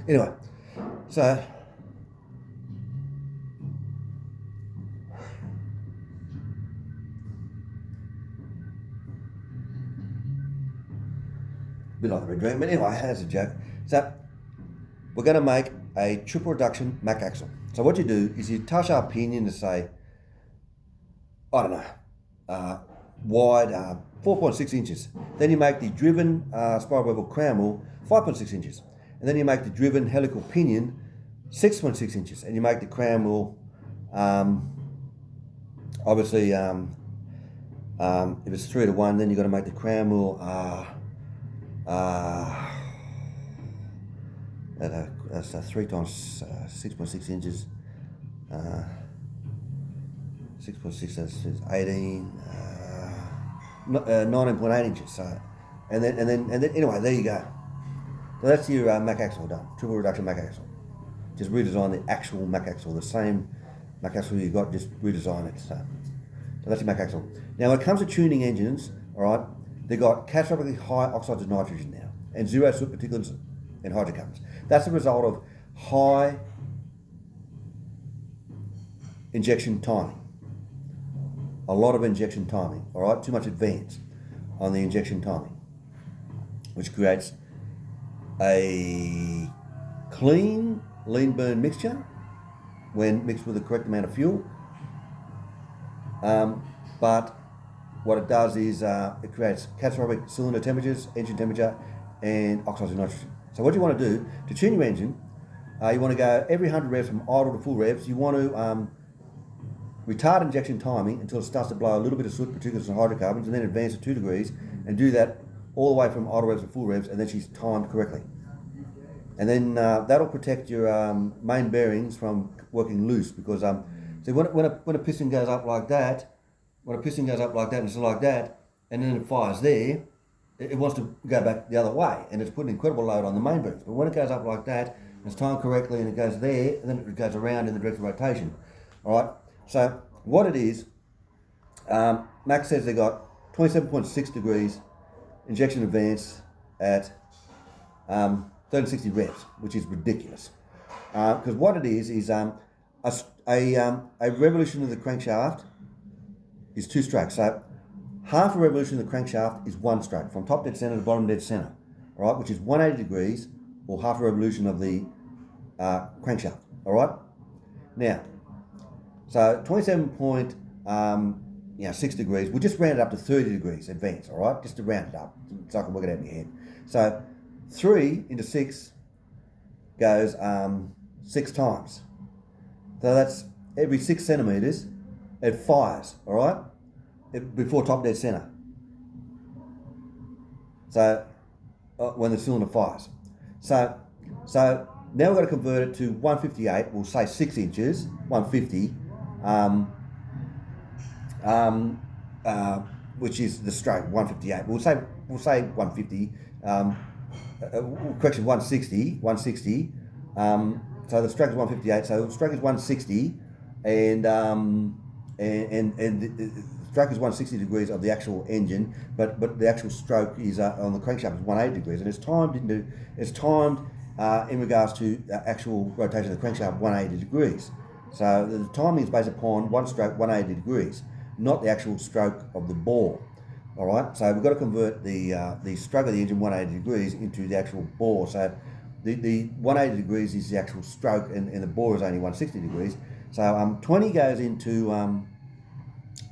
Anyway, so a bit like the red dream, but anyway, that's a joke. So we're going to make a triple reduction Mac axle. So what you do is you touch our pinion to say, I don't know, wide 4.6 inches. Then you make the driven spiral bevel crown wheel 5.6 inches. And then you make the driven helical pinion 6.6 inches. And you make the crown wheel, obviously, if it's 3:1, then you've got to make the crown wheel that's 3 times 6.6 inches. 6.6, that's 18, 19.8 inches. So, and then anyway, there you go. So that's your Mac axle done. Triple reduction Mac axle. Just redesign the actual Mac axle, the same Mac axle you got, just redesign it. So that's your Mac axle. Now, when it comes to tuning engines, all right, they've got catastrophically high oxides of nitrogen now, and zero soot particulates and hydrocarbons. That's the result of high injection timing. A lot of injection timing, all right? Too much advance on the injection timing, which creates a clean, lean burn mixture when mixed with the correct amount of fuel. But what it does is it creates catastrophic cylinder temperatures, engine temperature, and oxides of nitrogen. So what you want to do to tune your engine, you want to go every 100 revs from idle to full revs. You want to retard injection timing until it starts to blow a little bit of soot, particulates, and hydrocarbons, and then advance to 2 degrees, and do that all the way from idle revs to full revs, and then she's timed correctly. And then that'll protect your main bearings from working loose, because see, when a piston goes up like that, and it's like that, and then it fires there, it wants to go back the other way, and it's putting incredible load on the main bearings. But when it goes up like that, and it's timed correctly, and it goes there, and then it goes around in the direction of rotation. All right. So what it is, Max says they got 27.6 degrees injection advance at 360 revs, which is ridiculous. Because what it is a revolution of the crankshaft is 2 strokes. So half a revolution of the crankshaft is 1 stroke, from top dead center to bottom dead center, all right, which is 180 degrees, or half a revolution of the crankshaft. All right. Now, so 27.6 degrees, we'll just round it up to 30 degrees advance, all right? Just to round it up, so I can work it out in your head. So 3 into 6 goes 6 times. So that's every 6 centimetres, it fires, all right? Before top dead centre. So when the cylinder fires. So now we've got to convert it to 158, we'll say 6 inches, 150, which is the stroke, 158. We'll say 150. Correction, 160. So the stroke is 158. So the stroke is 160, and the stroke is 160 degrees of the actual engine, but the actual stroke is on the crankshaft is 180 degrees, and it's timed in regards to actual rotation of the crankshaft 180 degrees. So the timing is based upon 1 stroke 180 degrees, not the actual stroke of the bore. All right. So we've got to convert the stroke of the engine 180 degrees into the actual bore. So the 180 degrees is the actual stroke, and the bore is only 160 degrees. So 20 goes into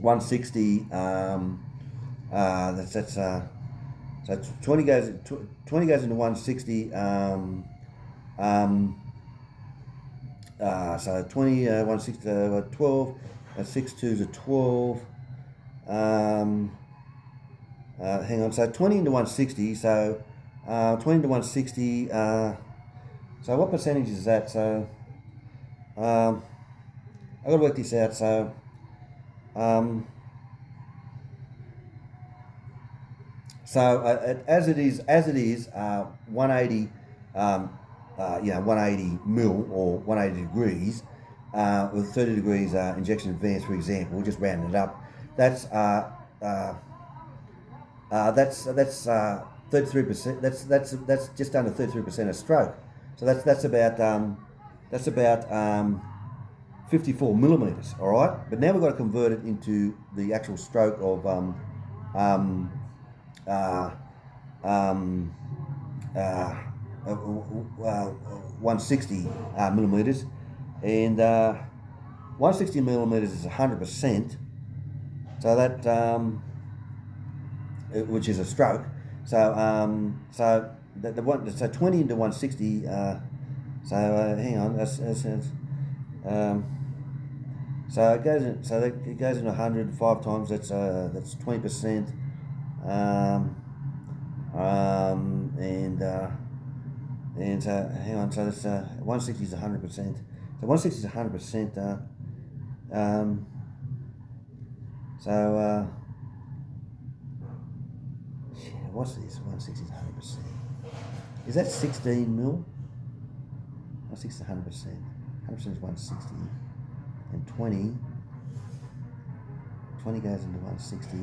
160. So 20 goes into 160. So 20, 160, 12, 6 2s are 12. Hang on, so 20 into 160, so 20 into 160, so what percentage is that? So I've got to work this out. So as it is 180, 180 mil or 180 degrees, with 30 degrees injection advance, for example, we'll just round it up. That's 33%. That's just under 33% of stroke. So that's about 54 millimeters. All right, but now we've got to convert it into the actual stroke of uh, um, uh, 160 millimeters, and 160 millimeters is 100%. So that which is a stroke. So so 20 into 160. Hang on. So it goes in. So that it goes in 100 5 times. That's 20%. And so hang on. So that's 160 is 100%. So 160 is 100%. What's this? 160 is 100%. Is that 16 mil? 160 is 100%. 100% is 160. And 20 goes into 160.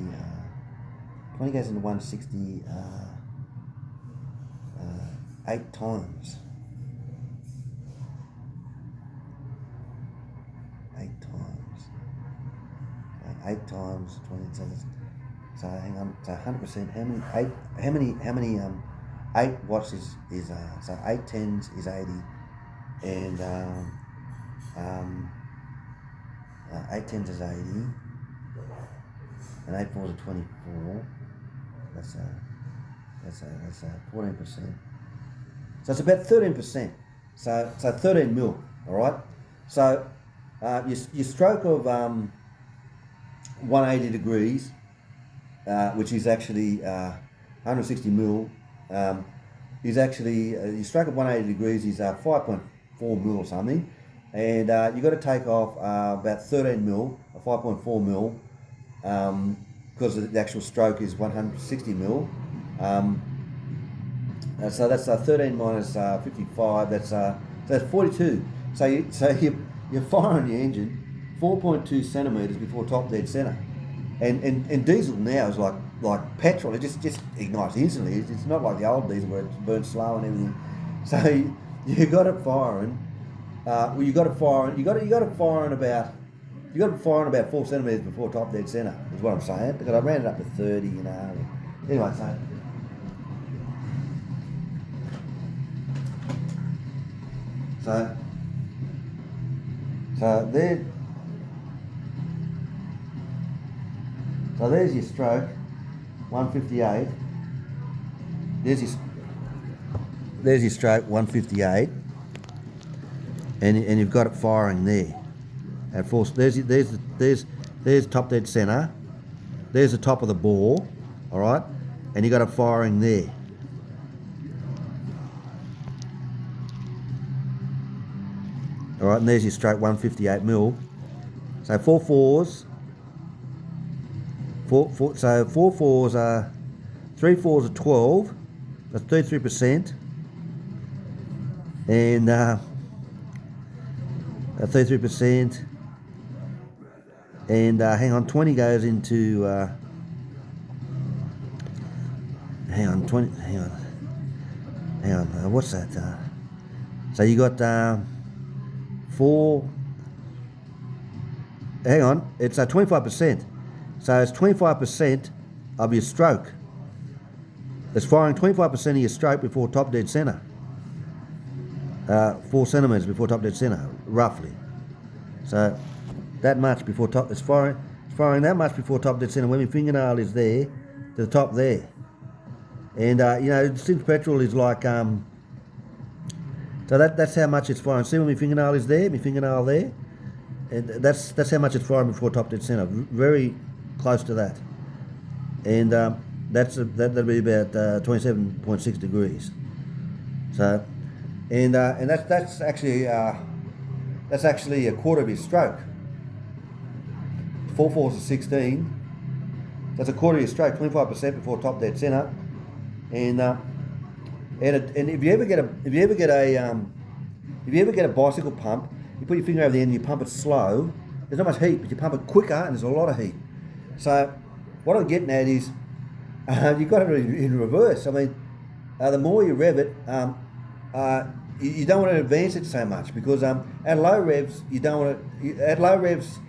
20 goes into 160 8 times. 8 times. 8 times 20. So hang on. So 100%. How many 8 watts is so 8 tens is 80, and 8 tens is 80, and 8 fours are 24. That's 14%. So it's about 13%. So 13 mil. All right. So your stroke of 180 degrees, which is actually 160 mil, is actually your stroke of 180 degrees is 5.4 mil or something, and you've got to take off about 13 mil, 5.4 mil, because the actual stroke is 160 mil. So that's 13 minus 55. That's 42. So you're firing the engine 4.2 centimeters before top dead center, and diesel now is like petrol. It just ignites instantly. It's not like the old diesel where it burns slow and everything. So you got it firing. You got to fire in about 4 centimeters before top dead center. Is what I'm saying, because I ran it up to 30. Anyway, so there's your stroke, 158. There's your stroke, 158, and you've got it firing there at full. There's top dead center. There's the top of the bore, all right, and you got it firing there. All right, and there's your stroke, 158 mil. So 4 fours. So 4 fours are 3 fours are 12. That's 33%. And 33%. And hang on, 20 goes into. Hang on. What's that? So you got 4. Hang on, it's 25%. So it's 25% of your stroke. It's firing 25% of your stroke before top dead center. 4 centimeters before top dead center, roughly. So that much before top. It's firing that much before top dead center. When your fingernail is there, to the top there, and since petrol is like so that's how much it's firing. See when my fingernail is there, my fingernail there, and that's how much it's firing before top dead center. Very close to that, and that'll be about 27.6 degrees. So, and that's actually a quarter of your stroke. 4 fours are 16. That's a quarter of your stroke, 25% before top dead center, and if you ever get a bicycle pump, you put your finger over the end and you pump it slow. There's not much heat, but you pump it quicker and there's a lot of heat. So what I'm getting at is you've got it in reverse. I mean, the more you rev it, you don't want to advance it so much because at low revs you don't want to. At low revs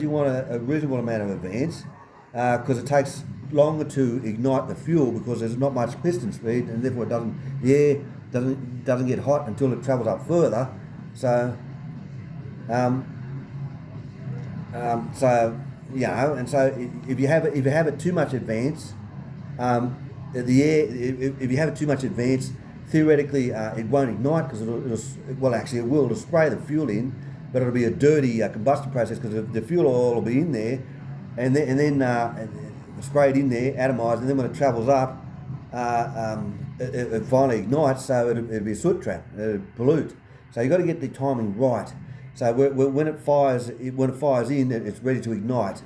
you want a reasonable amount of advance because it takes longer to ignite the fuel because there's not much piston speed and therefore the air doesn't get hot until it travels up further. So and so if you have it too much advance, if you have it too much advance, theoretically it won't ignite because it will. It'll spray the fuel in, but it'll be a dirty combustion process because the fuel oil will be in there, and then sprayed in there, atomized, and then when it travels up, it finally ignites. So it'll be a soot trap. It'll pollute. So you've got to get the timing right. So when it fires in, it's ready to ignite.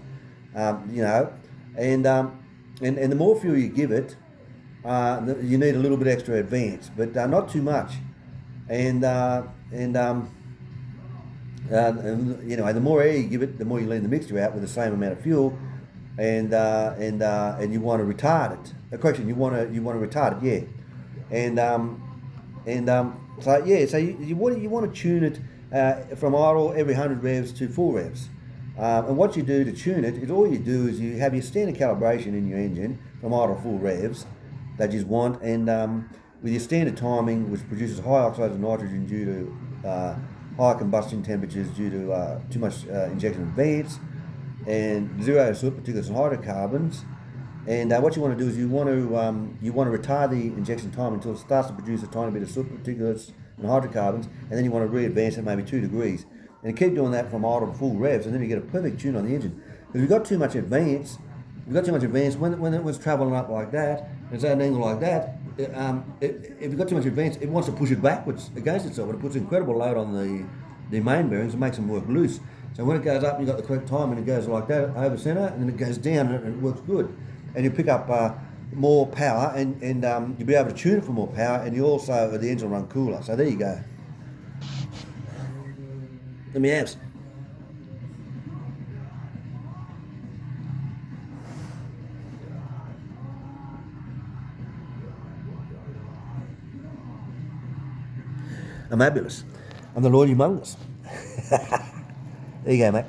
And the more fuel you give it, you need a little bit extra advance, but not too much. And the more air you give it, the more you lean the mixture out with the same amount of fuel, and you want to retard it. Correction, you want to retard it, yeah. So you want to tune it from idle every 100 revs to full revs. And what you do to tune it is all you do is you have your standard calibration in your engine from idle to full revs that you want, and with your standard timing, which produces high oxides of nitrogen due to high combustion temperatures due to too much injection advance, and zero soot particulates and hydrocarbons. And what you want to do is you want to retard the injection time until it starts to produce a tiny bit of soot particulates and hydrocarbons, and then you want to re-advance it maybe 2 degrees. And keep doing that from idle to full revs, and then you get a perfect tune on the engine. Because if you've got too much advance, when it was travelling up like that, it's at an angle like that, if you've got too much advance, it wants to push it backwards against itself, and it puts incredible load on the main bearings and makes them work loose. So when it goes up, you've got the correct time, and it goes like that over centre, and then it goes down, and it works good. And you pick up more power, and you'll be able to tune it for more power, and you also, the engine will run cooler. So there you go. Let me have some. I'm fabulous. I'm the Lord Humongous. There you go, mate.